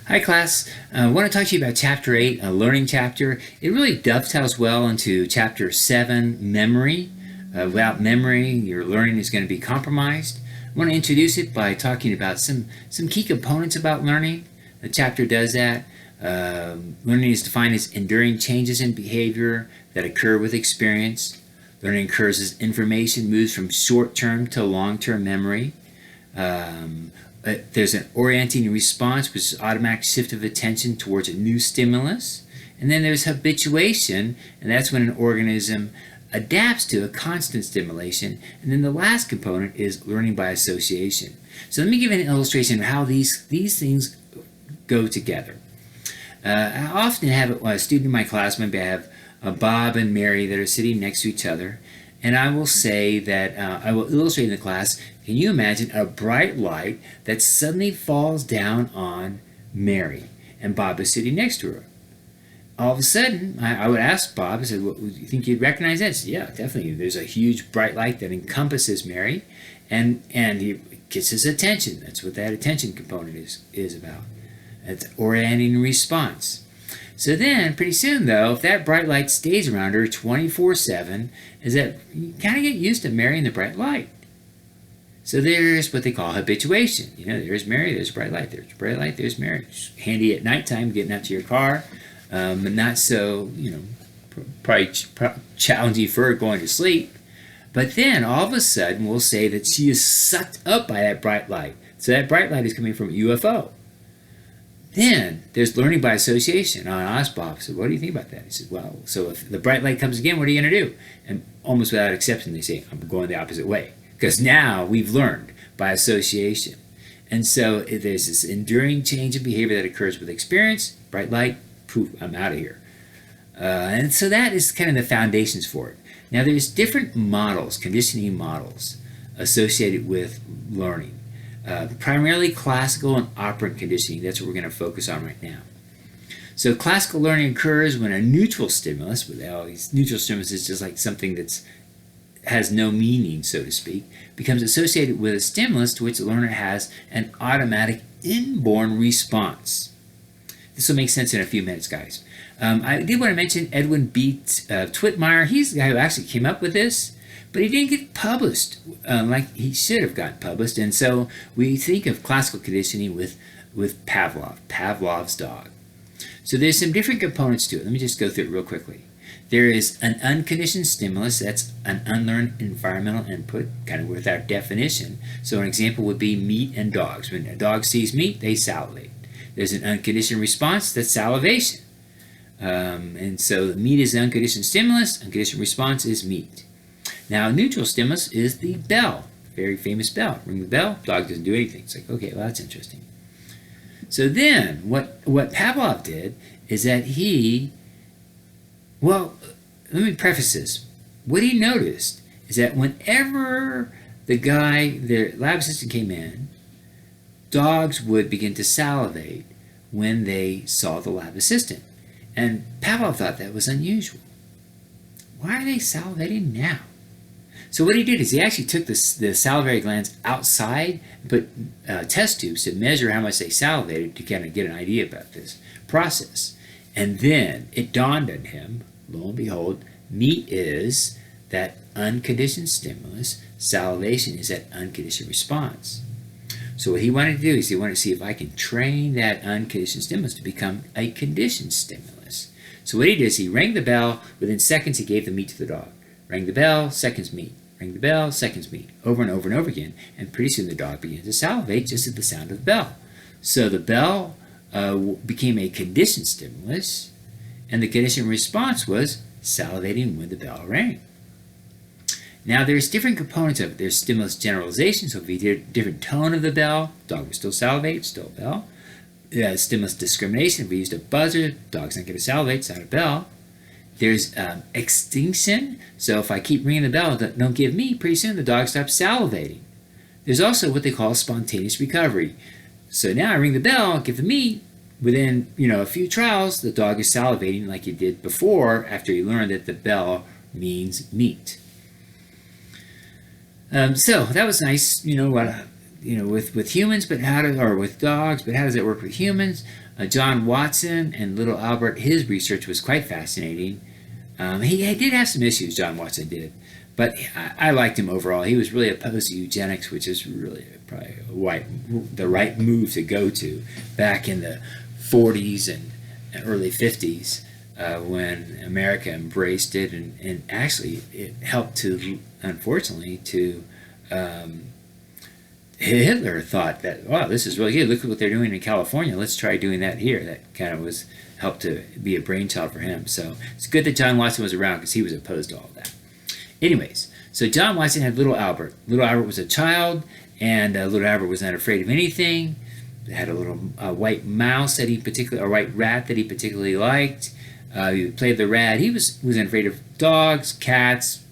Hi class, I want to talk to you about Chapter 8, a learning chapter. It really dovetails well into Chapter 7, memory. Without memory, your learning is going to be compromised. I want to introduce it by talking about some key components about learning. The chapter does that. Learning is defined as enduring changes in behavior that occur with experience. Learning occurs as information moves from short-term to long-term memory. There's an orienting response, which is automatic shift of attention towards a new stimulus. And then there's habituation, and that's when an organism adapts to a constant stimulation. And then the last component is learning by association. So let me give an illustration of how these things go together. I often have a student in my class, maybe I have Bob and Mary that are sitting next to each other, and I will say that I will illustrate in the class, can you imagine a bright light that suddenly falls down on Mary, and Bob is sitting next to her. All of a sudden, I would ask Bob, I said, well, do you think you'd recognize that? He said, yeah, definitely. There's a huge bright light that encompasses Mary, and he gets his attention. That's what that attention component is about. It's orienting response. So then, pretty soon though, if that bright light stays around her 24/7, is that you kind of get used to Mary and the bright light. So there's what they call habituation. You know, there's Mary, there's bright light, there's bright light, there's Mary. It's handy at nighttime getting out to your car, but not so, probably challenging for her going to sleep. But then all of a sudden, we'll say that she is sucked up by that bright light. So that bright light is coming from a UFO. Then there's learning by association. I asked Bob, I said, what do you think about that? He said, well, so if the bright light comes again, what are you going to do? And almost without exception, they say, I'm going the opposite way. Because now we've learned by association. And so there's this enduring change in behavior that occurs with experience, bright light, poof, I'm out of here. And so that is kind of the foundations for it. Now there's different models, conditioning models, associated with learning. Primarily classical and operant conditioning. That's what we're going to focus on right now. So classical learning occurs when a neutral stimulus, these neutral stimulus is just like something that has no meaning, so to speak, becomes associated with a stimulus to which the learner has an automatic inborn response. This will make sense in a few minutes, guys. I did want to mention Edwin B. Twittmeyer. He's the guy who actually came up with this. But he didn't get published like he should have gotten published. And so we think of classical conditioning with Pavlov's dog. So there's some different components to it. Let me just go through it real quickly. There is an unconditioned stimulus. That's an unlearned environmental input, kind of with our definition. So an example would be meat and dogs. When a dog sees meat, they salivate. There's an unconditioned response. That's salivation. And so meat is an unconditioned stimulus. Unconditioned response is meat. Now, neutral stimulus is the bell, very famous bell. Ring the bell, dog doesn't do anything. It's like, okay, well, that's interesting. So then, what Pavlov did is that let me preface this. What he noticed is that whenever the lab assistant came in, dogs would begin to salivate when they saw the lab assistant. And Pavlov thought that was unusual. Why are they salivating now? So what he did is he actually took the salivary glands outside and put test tubes to measure how much they salivated to kind of get an idea about this process. And then it dawned on him, lo and behold, meat is that unconditioned stimulus, salivation is that unconditioned response. So what he wanted to do is he wanted to see if I can train that unconditioned stimulus to become a conditioned stimulus. So what he did is he rang the bell, within seconds he gave the meat to the dog. Rang the bell, seconds meat. Ring the bell, seconds meat. Over and over and over again. And pretty soon the dog began to salivate just at the sound of the bell. So the bell became a conditioned stimulus, and the conditioned response was salivating when the bell rang. Now there's different components of it. There's stimulus generalization, so if you did a different tone of the bell, dog would still salivate, still a bell. Stimulus discrimination, if we used a buzzer, dog's not going to salivate, it's not a bell. There's extinction. So if I keep ringing the bell, don't give me, pretty soon the dog stops salivating. There's also what they call spontaneous recovery. So now I ring the bell, give the meat. Within a few trials, the dog is salivating like he did before after he learned that the bell means meat. So that was nice, with humans, but or with dogs, but how does it work with humans? John Watson and little Albert, his research was quite fascinating. He did have some issues, John Watson did, but I liked him overall. He was really opposed to eugenics, which is really probably the right move to go to back in the 40s and early 50s when America embraced it, and actually it helped to, unfortunately, to Hitler thought that, wow, this is really good. Look at what they're doing in California. Let's try doing that here. That kind of was helped to be a brainchild for him. So it's good that John Watson was around because he was opposed to all that. Anyways, so John Watson had little Albert. Little Albert was a child, and little Albert was not afraid of anything. He had a little white mouse that or white rat that he particularly liked. He played the rat. He wasn't afraid of dogs, cats,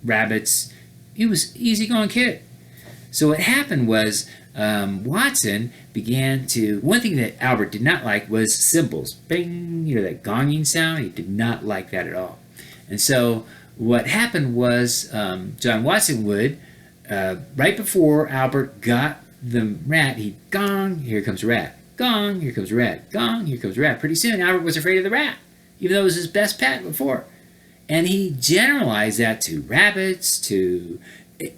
rabbits. He was an easygoing kid. So what happened was Watson began to, one thing that Albert did not like was cymbals. Bing, that gonging sound. He did not like that at all. And so what happened was John Watson would, right before Albert got the rat, he'd gong, here comes a rat. Gong, here comes a rat. Gong, here comes a rat. Pretty soon Albert was afraid of the rat, even though it was his best pet before. And he generalized that to rabbits, to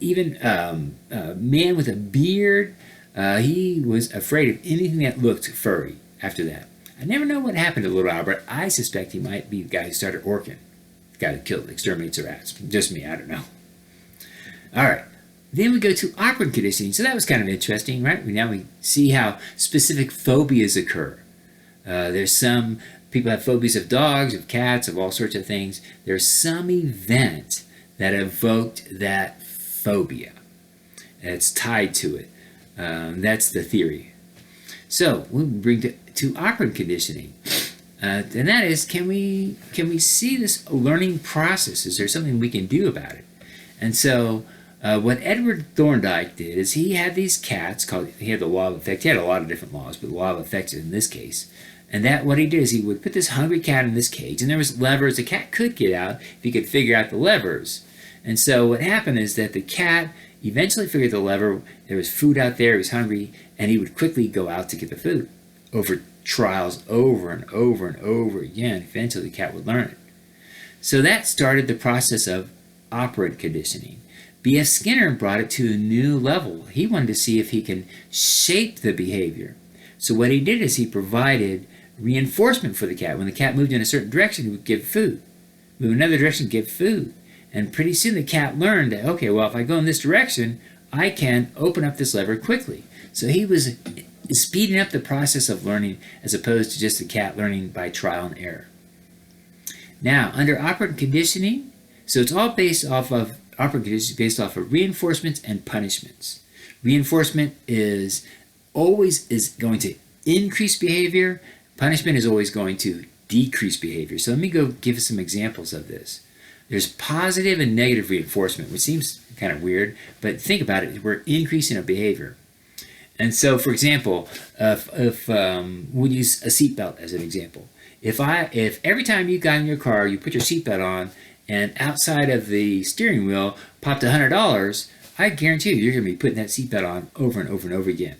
even a man with a beard. He was afraid of anything that looked furry after that. I never know what happened to little Albert. I suspect he might be the guy who started Orkin. The guy who exterminates the rats. Just me, I don't know. All right. Then we go to operant conditioning. So that was kind of interesting, right? Now we see how specific phobias occur. There's some people have phobias of dogs, of cats, of all sorts of things. There's some event that evoked that phobia. It's tied to it. That's the theory. So we bring to operant conditioning, and that is, can we see this learning process? Is there something we can do about it? And so what Edward Thorndike did is he had these cats he had the law of effects. He had a lot of different laws, but the law of effects in this case. And that what he did is he would put this hungry cat in this cage, and there was levers. The cat could get out if he could figure out the levers. And so what happened is that the cat eventually figured the lever. There was food out there. He was hungry, and he would quickly go out to get the food. Over trials, over and over and over again, eventually the cat would learn it. So that started the process of operant conditioning. B.F. Skinner brought it to a new level. He wanted to see if he can shape the behavior. So what he did is he provided reinforcement for the cat. When the cat moved in a certain direction, he would give food. Move in another direction, give food. And pretty soon the cat learned that, okay, well, if I go in this direction, I can open up this lever quickly. So he was speeding up the process of learning as opposed to just the cat learning by trial and error. Now, under operant conditioning, so it's all based off of operant conditioning based off of reinforcements and punishments. Reinforcement is always going to increase behavior. Punishment is always going to decrease behavior. So let me go give some examples of this. There's positive and negative reinforcement, which seems kind of weird, but think about it. We're increasing our behavior. And so, for example, if we'll use a seatbelt as an example. If every time you got in your car, you put your seatbelt on, and outside of the steering wheel popped $100, I guarantee you're going to be putting that seatbelt on over and over and over again.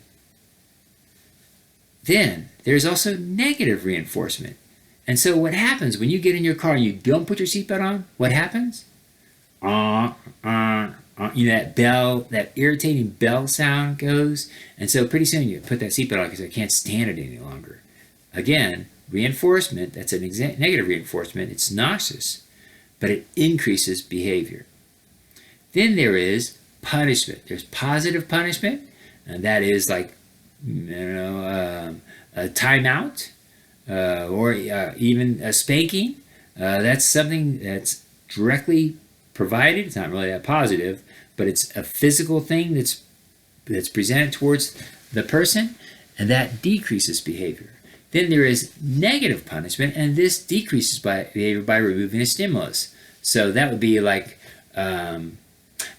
Then there's also negative reinforcement. And so what happens when you get in your car and you don't put your seatbelt on? What happens? That bell, that irritating bell sound goes. And so pretty soon you put that seatbelt on because I can't stand it any longer. Again, reinforcement, that's a negative reinforcement. It's nauseous, but it increases behavior. Then there is punishment. There's positive punishment, and that is like, a timeout. Or even a spanking. That's something that's directly provided. It's not really that positive, but it's a physical thing that's presented towards the person, and that decreases behavior. Then there is negative punishment, and this decreases behavior by removing a stimulus. So that would be like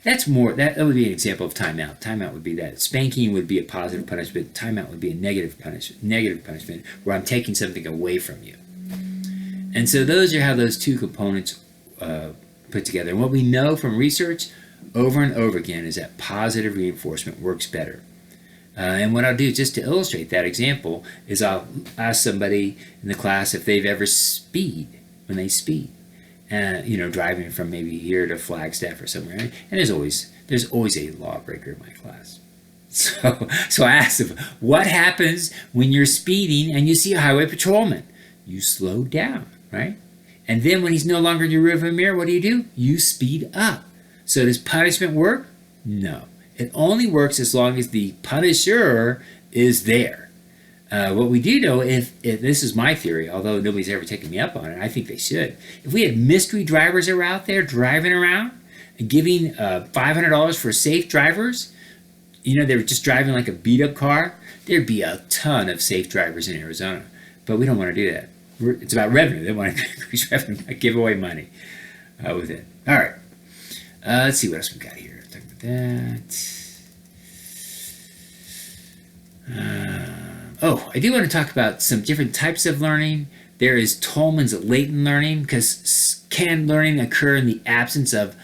that would be an example of timeout. Timeout would be that. Spanking would be a positive punishment. Timeout would be a negative punishment where I'm taking something away from you. And so those are how those two components put together. And what we know from research over and over again is that positive reinforcement works better. And what I'll do just to illustrate that example is I'll ask somebody in the class if they've ever when they speed. Driving from maybe here to Flagstaff or somewhere. Right? And there's always a lawbreaker in my class. So I asked them, what happens when you're speeding and you see a highway patrolman? You slow down, right? And then when he's no longer in your rearview mirror, what do? You speed up. So does punishment work? No. It only works as long as the punisher is there. What we do know, if this is my theory, although nobody's ever taken me up on it, I think they should. If we had mystery drivers that were out there driving around and giving $500 for safe drivers, they were just driving like a beat-up car, there'd be a ton of safe drivers in Arizona. But we don't want to do that. It's about revenue. They want to increase revenue, not give away money with it. All right. Let's see what else we got here. Talk about that. I do want to talk about some different types of learning. There is Tolman's latent learning, because can learning occur in the absence of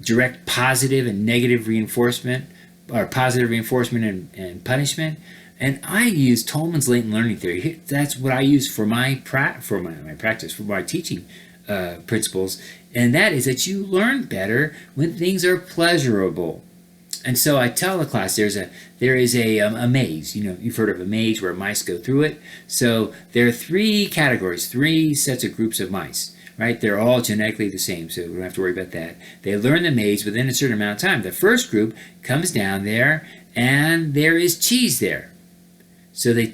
direct positive and negative reinforcement, or positive reinforcement and punishment? And I use Tolman's latent learning theory. That's what I use for my practice, for my teaching principles. And that is that you learn better when things are pleasurable. And so I tell the class there is a maze. You've heard of a maze where mice go through it. So there are 3 categories, 3 sets of groups of mice. Right? They're all genetically the same, so we don't have to worry about that. They learn the maze within a certain amount of time. The first group comes down there, and there is cheese there. So they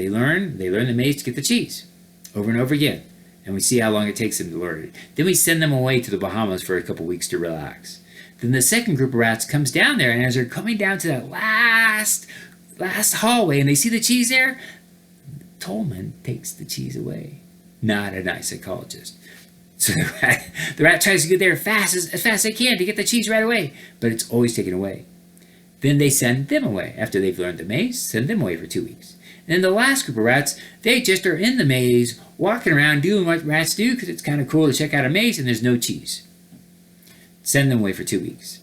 learn the maze to get the cheese over and over again. And we see how long it takes them to learn it. Then we send them away to the Bahamas for a couple weeks to relax. Then the second group of rats comes down there, and as they're coming down to that last hallway and they see the cheese there, Tolman takes the cheese away. Not a nice psychologist. So the rat tries to get there as fast as they can to get the cheese right away, but it's always taken away. Then they send them away. After they've learned the maze, send them away for 2 weeks. And then the last group of rats, they just are in the maze, walking around doing what rats do, because it's kind of cool to check out a maze and there's no cheese. Send them away for 2 weeks.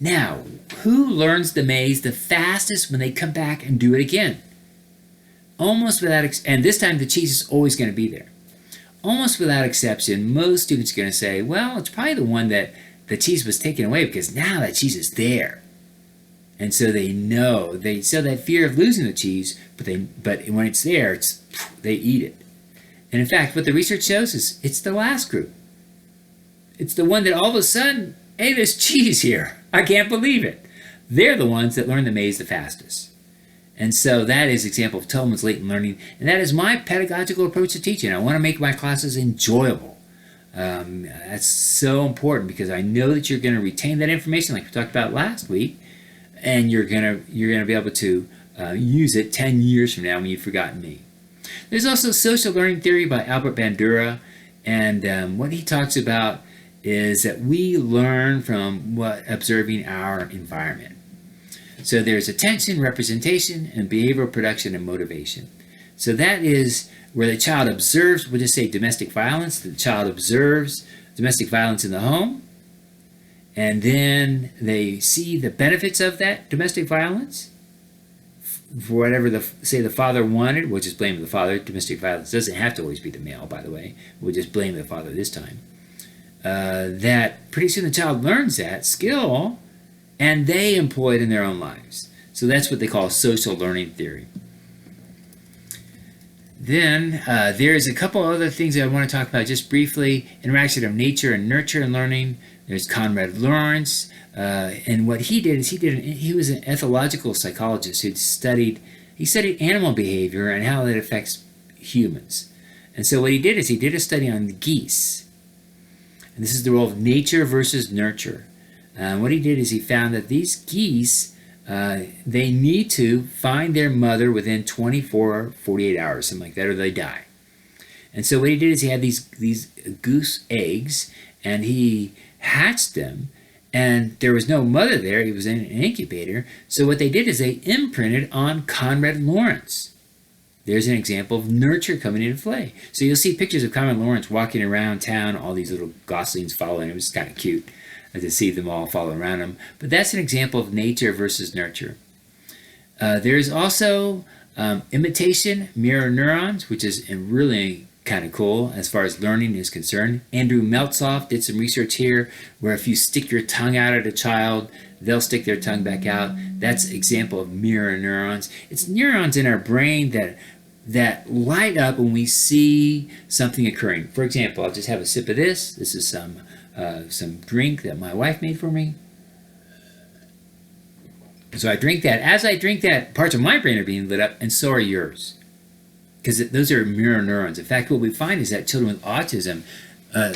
Now, who learns the maze the fastest when they come back and do it again? Almost without, and this time the cheese is always going to be there. Almost without exception, most students are going to say, well, it's probably the one that the cheese was taken away, because now that cheese is there. And so they know, so that fear of losing the cheese, but when it's there, they eat it. And in fact, what the research shows is it's the last group. It's the one that all of a sudden, hey, there's cheese here. I can't believe it. They're the ones that learn the maze the fastest. And so that is an example of Tolman's latent learning. And that is my pedagogical approach to teaching. I want to make my classes enjoyable. That's so important, because I know that you're going to retain that information like we talked about last week. And you're gonna be able to use it 10 years from now when you've forgotten me. There's also social learning theory by Albert Bandura, and what he talks about is that we learn from observing our environment. So there's attention, representation, and behavioral production and motivation. So that is where the child observes, we'll just say domestic violence. The child observes domestic violence in the home. And then they see the benefits of that domestic violence for whatever the father wanted. We'll just blame the father. Domestic violence doesn't have to always be the male, by the way. We'll just blame the father this time. That pretty soon the child learns that skill, and they employ it in their own lives. So that's what they call social learning theory. Then there's a couple other things that I want to talk about just briefly. Interaction of nature and nurture and learning. There's Konrad Lorenz, and what he did is he was an ethological psychologist who studied animal behavior and how it affects humans. And so what he did is he did a study on geese. And this is the role of nature versus nurture. What he did is he found that these geese, they need to find their mother within 24, 48 hours, something like that, or they die. And so what he did is he had these goose eggs, and he hatched them, and there was no mother there. He was in an incubator. So what they did is they imprinted on Konrad Lorenz. There's an example of nurture coming into play. So you'll see pictures of Konrad Lorenz walking around town, all these little goslings following him. It's kind of cute to see them all follow around him. But that's an example of nature versus nurture. There's also imitation mirror neurons, which is really kind of cool as far as learning is concerned. Andrew Meltzoff did some research here where if you stick your tongue out at a child, they'll stick their tongue back out. That's an example of mirror neurons. It's neurons in our brain that light up when we see something occurring. For example, I'll just have a sip of this. This is some drink that my wife made for me. So I drink that. As I drink that, parts of my brain are being lit up, and so are yours. Because those are mirror neurons. In fact, what we find is that children with autism,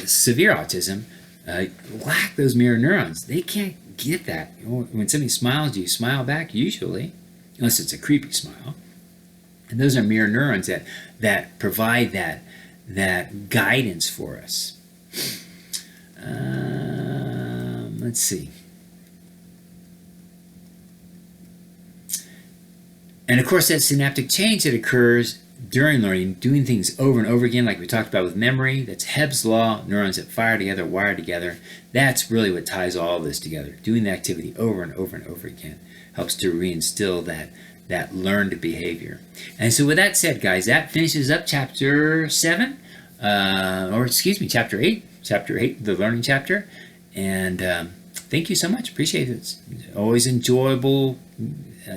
severe autism, lack those mirror neurons. They can't get that. When somebody smiles, you smile back, usually, unless it's a creepy smile. And those are mirror neurons that provide that guidance for us. Let's see. And of course, that synaptic change that occurs during learning, doing things over and over again, like we talked about with memory, that's Hebb's law, neurons that fire together, wire together. That's really what ties all this together. Doing the activity over and over and over again helps to reinstill that learned behavior. And so with that said, guys, that finishes up chapter 7, chapter 8. Chapter 8, the learning chapter. And thank you so much. Appreciate it. It's always enjoyable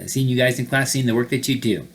seeing you guys in class, seeing the work that you do.